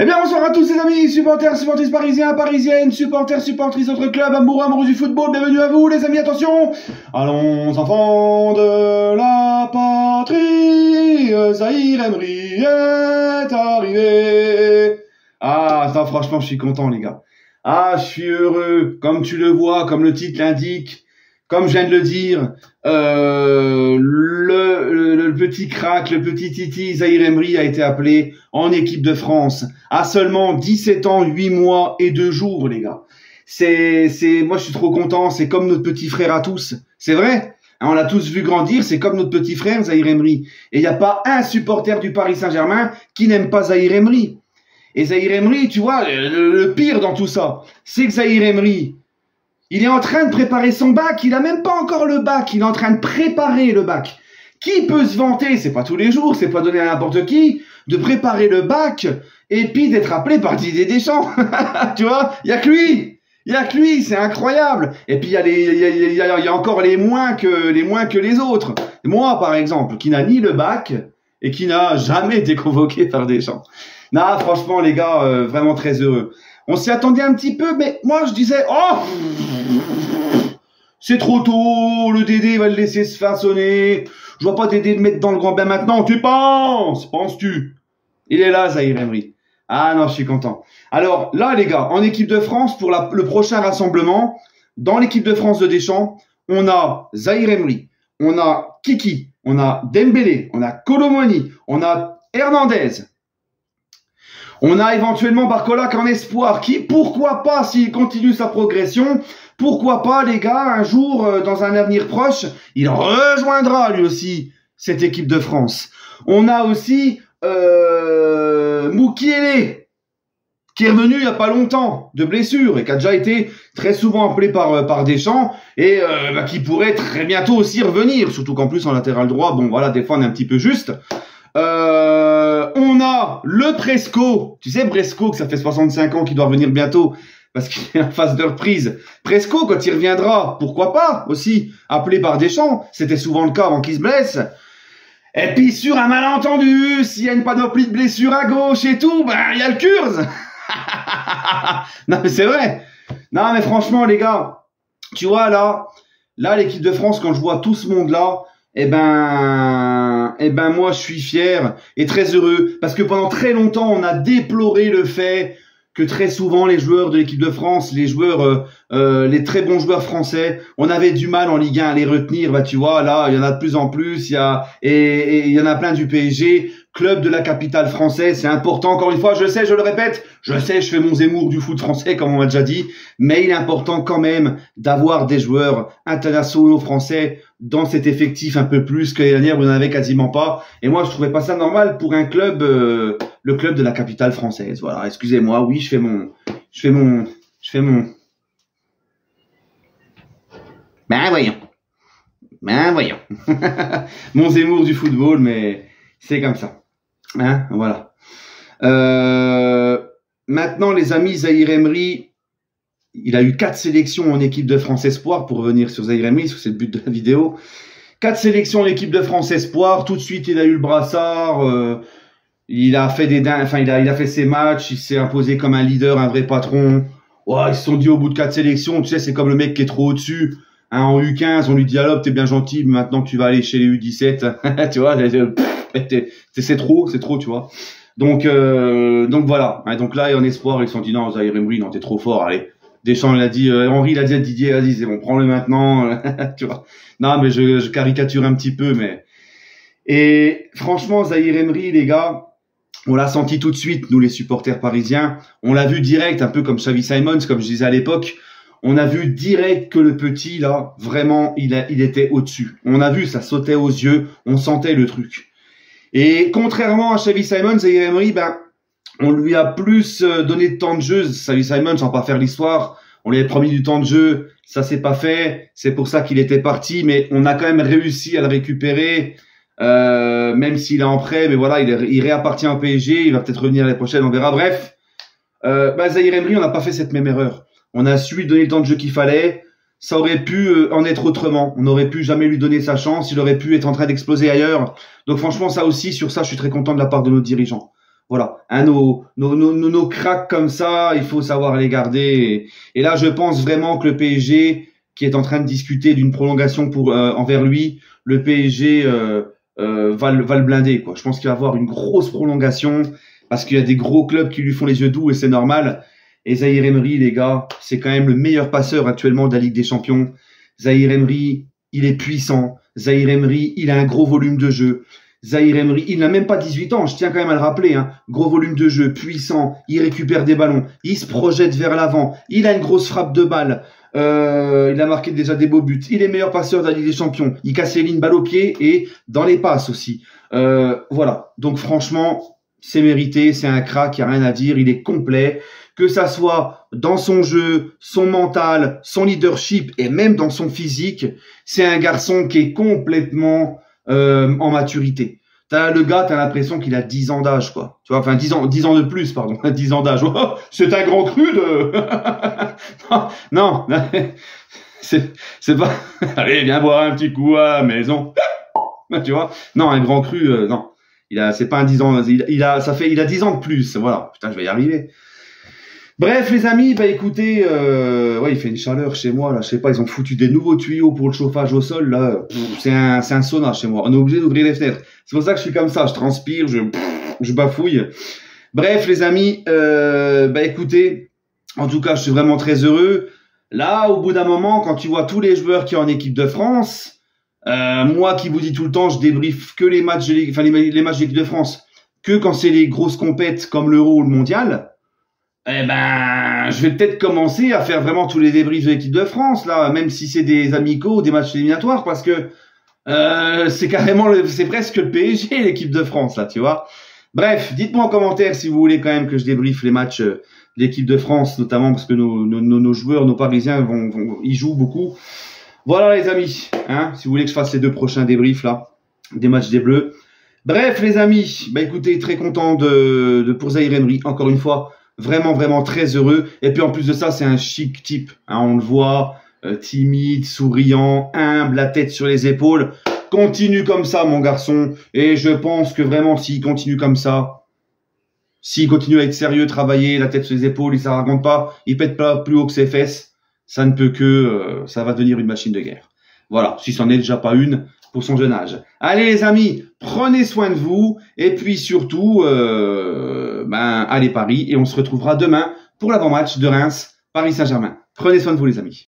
Eh bien, bonsoir à tous les amis, supporters, supportrices parisiens, parisiennes, supporters, supportrices d'autres clubs, amoureux, amoureux du football, bienvenue à vous les amis, attention. Allons, enfants de la patrie, Zahir Emery est arrivé. Ah, ça franchement, je suis content les gars. Ah, je suis heureux, comme tu le vois, comme le titre l'indique, comme je viens de le dire, le petit crack, le petit Titi Zahir Emery a été appelé en équipe de France à seulement 17 ans, 8 mois et 2 jours, les gars. Moi je suis trop content, c'est comme notre petit frère à tous. C'est vrai, hein, on l'a tous vu grandir, c'est comme notre petit frère Zahir Emery. Et il n'y a pas un supporter du Paris Saint-Germain qui n'aime pas Zahir Emery. Et Zahir Emery, tu vois, le pire dans tout ça, c'est que Zahir Emery, il est en train de préparer son bac, il a même pas encore le bac, il est en train de préparer le bac. Qui peut se vanter, c'est pas tous les jours, c'est pas donné à n'importe qui, de préparer le bac et puis d'être appelé par Didier Deschamps. Tu vois, il y a que lui. Il y a que lui, c'est incroyable. Et puis il y a encore les moins que les autres. Moi par exemple, qui n'a ni le bac et qui n'a jamais été convoqué par Deschamps. Non, franchement les gars, vraiment très heureux. On s'y attendait un petit peu, mais moi je disais, oh, c'est trop tôt, le Dédé va le laisser se façonner. Je vois pas Dédé le mettre dans le grand bain maintenant. Tu penses-tu? Il est là, Zahir Emery. Ah non, je suis content. Alors là, les gars, en équipe de France, pour le prochain rassemblement, dans l'équipe de France de Deschamps, on a Zahir Emery, on a Kiki, on a Dembélé, on a Colomoni, on a Hernandez. On a éventuellement Barcola qu'en espoir, qui, pourquoi pas, s'il continue sa progression, pourquoi pas, les gars, un jour, dans un avenir proche, il rejoindra lui aussi cette équipe de France. On a aussi Moukielé, qui est revenu il n'y a pas longtemps de blessure et qui a déjà été très souvent appelé par Deschamps et qui pourrait très bientôt aussi revenir, surtout qu'en plus en latéral droit, bon voilà, des fois on est un petit peu juste. On a le Presco, tu sais Presco que ça fait 65 ans qu'il doit revenir bientôt parce qu'il est en phase de reprise. Presco quand il reviendra, pourquoi pas aussi appelé par Deschamps, c'était souvent le cas avant qu'il se blesse. Et puis sur un malentendu, s'il y a une panoplie de blessures à gauche et tout, ben il y a le Kurz. Non mais c'est vrai. Non mais franchement les gars, tu vois là l'équipe de France quand je vois tout ce monde là, eh ben moi je suis fier et très heureux parce que pendant très longtemps on a déploré le fait que très souvent les joueurs de l'équipe de France, les joueurs, les très bons joueurs français, on avait du mal en Ligue 1 à les retenir. Bah tu vois, là il y en a de plus en plus, il y en a plein du PSG, club de la capitale française, c'est important. Encore une fois, je sais, je le répète, je sais, je fais mon Zemmour du foot français comme on m'a déjà dit, mais il est important quand même d'avoir des joueurs internationaux français dans cet effectif un peu plus que l'année dernière où on n'en avait quasiment pas. Et moi je trouvais pas ça normal pour un club. Le club de la capitale française. Voilà, excusez-moi, oui, je fais mon. Ben voyons. Mon Zemmour du football, mais c'est comme ça. Hein, voilà. Maintenant, les amis, Zahir Emery, il a eu 4 sélections en équipe de France Espoir, pour revenir sur Zahir Emery, parce que c'est le but de la vidéo. 4 sélections en équipe de France Espoir, tout de suite il a eu le brassard, il a fait il a fait ses matchs, il s'est imposé comme un leader, un vrai patron. Ouais, ils se sont dit au bout de 4 sélections, tu sais, c'est comme le mec qui est trop au-dessus. Hein, en U15, on lui dit alors t'es bien gentil, mais maintenant que tu vas aller chez les U17, tu vois, c'est trop, tu vois. Donc voilà. Hein, donc là, en espoir, ils se sont dit non, Zahir Emery, non, t'es trop fort, allez. Deschamps l'a dit, Henri l'a dit à Didier, vas-y, c'est bon, prends-le maintenant, tu vois. Non, mais je caricature un petit peu, mais. Et franchement, Zahir Emery, les gars, on l'a senti tout de suite, nous les supporters parisiens. On l'a vu direct, un peu comme Xavi Simons, comme je disais à l'époque. On a vu direct que le petit, là, vraiment, il était au-dessus. On a vu, ça sautait aux yeux, on sentait le truc. Et contrairement à Xavi Simons, Zahir Emery, ben, on lui a plus donné de temps de jeu. Xavi Simons, sans pas faire l'histoire, on lui avait promis du temps de jeu, ça s'est pas fait. C'est pour ça qu'il était parti, mais on a quand même réussi à le récupérer. Même s'il est en prêt, mais voilà, il réappartient au PSG, il va peut-être revenir l'année prochaine, on verra. Bref, Zahir Emery, on n'a pas fait cette même erreur. On a su lui donner le temps de jeu qu'il fallait. Ça aurait pu en être autrement. On n'aurait pu jamais lui donner sa chance. Il aurait pu être en train d'exploser ailleurs. Donc franchement, ça aussi, sur ça, je suis très content de la part de nos dirigeants. Voilà, hein, nos cracks comme ça, il faut savoir les garder. Et là, je pense vraiment que le PSG, qui est en train de discuter d'une prolongation pour envers lui, le PSG va le blinder, quoi. Je pense qu'il va avoir une grosse prolongation parce qu'il y a des gros clubs qui lui font les yeux doux et c'est normal. Et Zahir Emery, les gars, c'est quand même le meilleur passeur actuellement de la Ligue des Champions. Zahir Emery, il est puissant. Zahir Emery, il a un gros volume de jeu. Zahir Emery, il n'a même pas 18 ans, je tiens quand même à le rappeler, hein. Gros volume de jeu, puissant, il récupère des ballons, il se projette vers l'avant, il a une grosse frappe de balle, il a marqué déjà des beaux buts, il est meilleur passeur de la Ligue des Champions, il casse les lignes balle au pied et dans les passes aussi. Voilà, donc franchement, c'est mérité, c'est un crack, il n'y a rien à dire, il est complet, que ça soit dans son jeu, son mental, son leadership et même dans son physique, c'est un garçon qui est complètement en maturité. Le gars, t'as l'impression qu'il a 10 ans d'âge, quoi. Tu vois, enfin 10 ans de plus, pardon, 10 ans d'âge. Oh, c'est un grand cru de... non, c'est pas... Allez, viens boire un petit coup à la maison. Tu vois? Non, un grand cru, non. C'est pas un 10 ans, il a 10 ans de plus, voilà. Putain, je vais y arriver. Bref, les amis, bah écoutez, ouais, il fait une chaleur chez moi, là, je sais pas, ils ont foutu des nouveaux tuyaux pour le chauffage au sol, là, c'est un sauna chez moi, on est obligé d'ouvrir les fenêtres. C'est pour ça que je suis comme ça, je transpire, je bafouille. Bref, les amis, bah écoutez, en tout cas, je suis vraiment très heureux. Là, au bout d'un moment, quand tu vois tous les joueurs qui sont en équipe de France, moi qui vous dis tout le temps, je débriefe que les matchs les matchs de l'équipe de France, que quand c'est les grosses compètes comme l'Euro ou le Mondial. Eh ben, je vais peut-être commencer à faire vraiment tous les débriefs de l'équipe de France, là, même si c'est des amicaux, des matchs éliminatoires, parce que c'est carrément, c'est presque le PSG, l'équipe de France, là, tu vois. Bref, dites-moi en commentaire si vous voulez quand même que je débriefe les matchs de l'équipe de France, notamment parce que nos joueurs, nos Parisiens, ils jouent beaucoup. Voilà, les amis, hein, si vous voulez que je fasse les 2 prochains débriefs, là, des matchs des Bleus. Bref, les amis, bah écoutez, très content pour Zahir Emery, encore une fois. Vraiment, vraiment très heureux. Et puis en plus de ça, c'est un chic type. Hein, on le voit, timide, souriant, humble, la tête sur les épaules. Continue comme ça, mon garçon. Et je pense que vraiment, s'il continue comme ça, s'il continue à être sérieux, travailler, la tête sur les épaules, il s'arrogante pas, il pète pas plus haut que ses fesses, ça ne peut que... ça va devenir une machine de guerre. Voilà, si c'en est déjà pas une pour son jeune âge. Allez les amis, prenez soin de vous et puis surtout, allez Paris et on se retrouvera demain pour l'avant-match de Reims, Paris Saint-Germain. Prenez soin de vous les amis.